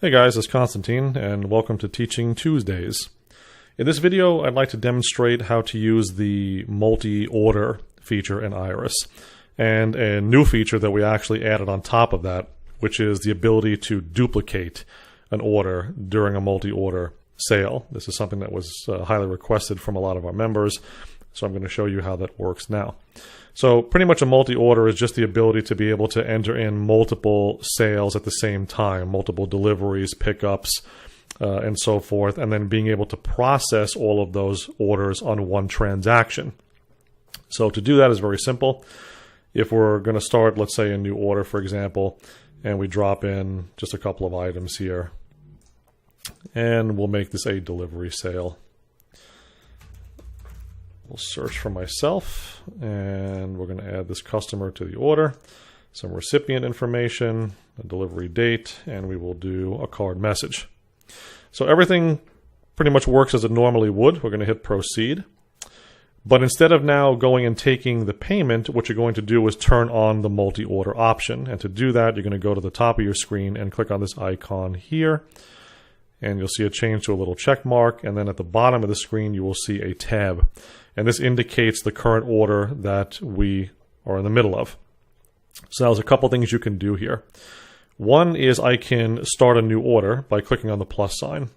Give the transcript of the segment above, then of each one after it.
Hey guys, it's Constantine and welcome to Teaching Tuesdays. In this video, I'd like to demonstrate how to use the multi-order feature in Iris and a new feature that we actually added on top of that, which is the ability to duplicate an order during a multi-order sale. This is something that was highly requested from a lot of our members, so I'm going to show you how that works now. So pretty much a multi-order is just the ability to be able to enter in multiple sales at the same time, multiple deliveries, pickups, and so forth, and then being able to process all of those orders on one transaction. So to do that is very simple. If we're going to start, let's say, a new order, for example, and we drop in just a couple of items here, and we'll make this a delivery sale. We'll search for myself, and we're going to add this customer to the order, some recipient information, a delivery date, and we will do a card message. So everything pretty much works as it normally would. We're going to hit proceed. But instead of now going and taking the payment, what you're going to do is turn on the multi-order option. And to do that, you're going to go to the top of your screen and click on this icon here. And you'll see it change to a little check mark. And then at the bottom of the screen, you will see a tab. And this indicates the current order that we are in the middle of. So there's a couple things you can do here. One is I can start a new order by clicking on the plus sign.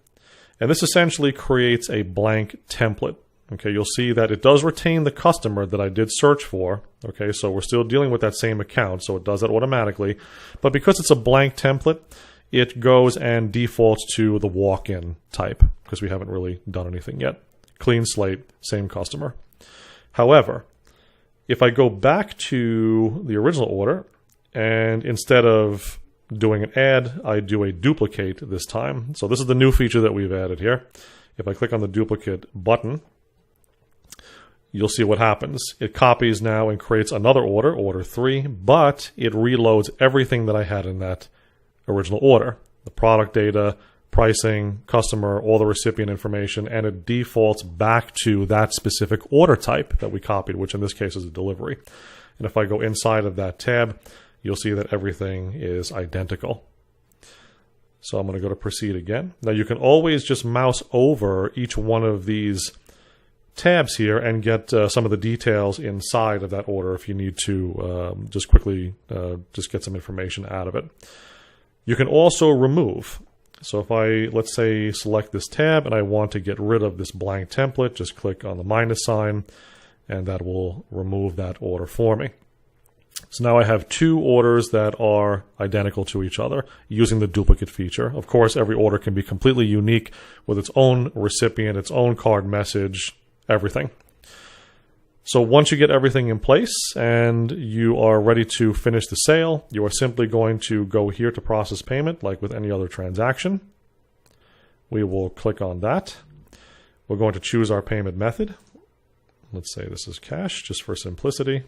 And this essentially creates a blank template. Okay, you'll see that it does retain the customer that I did search for. Okay, so we're still dealing with that same account, so it does that automatically. But because it's a blank template, it goes and defaults to the walk-in type because we haven't really done anything yet. Clean slate, same customer. However, if I go back to the original order and instead of doing an add, I do a duplicate this time. So this is the new feature that we've added here. If I click on the duplicate button, you'll see what happens. It copies now and creates another order, order 3, but it reloads everything that I had in that original order. The product data, pricing, customer, all the recipient information, and it defaults back to that specific order type that we copied, which in this case is a delivery. And if I go inside of that tab, you'll see that everything is identical. So I'm going to go to proceed again. Now you can always just mouse over each one of these tabs here and get some of the details inside of that order if you need to just quickly just get some information out of it. You can also remove. So if I, let's say, select this tab and I want to get rid of this blank template, just click on the minus sign and that will remove that order for me. So now I have two orders that are identical to each other using the duplicate feature. Of course, every order can be completely unique with its own recipient, its own card message, everything. So once you get everything in place and you are ready to finish the sale, you are simply going to go here to process payment like with any other transaction. We will click on that. We're going to choose our payment method. Let's say this is cash just for simplicity.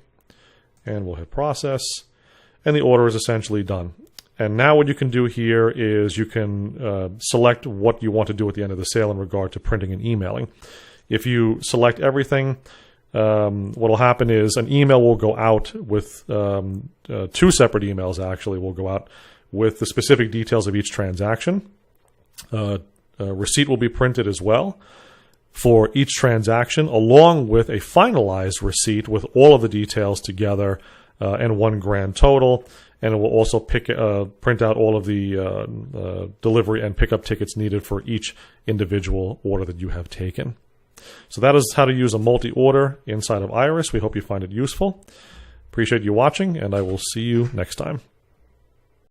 And we'll hit process. And the order is essentially done. And now what you can do here is you can select what you want to do at the end of the sale in regard to printing and emailing. If you select everything, what will happen is an email will go out with two separate emails actually will go out with the specific details of each transaction. A receipt will be printed as well for each transaction along with a finalized receipt with all of the details together and one grand total. And it will also print out all of the delivery and pickup tickets needed for each individual order that you have taken. So that is how to use a multi-order inside of Iris. We hope you find it useful. Appreciate you watching, and I will see you next time.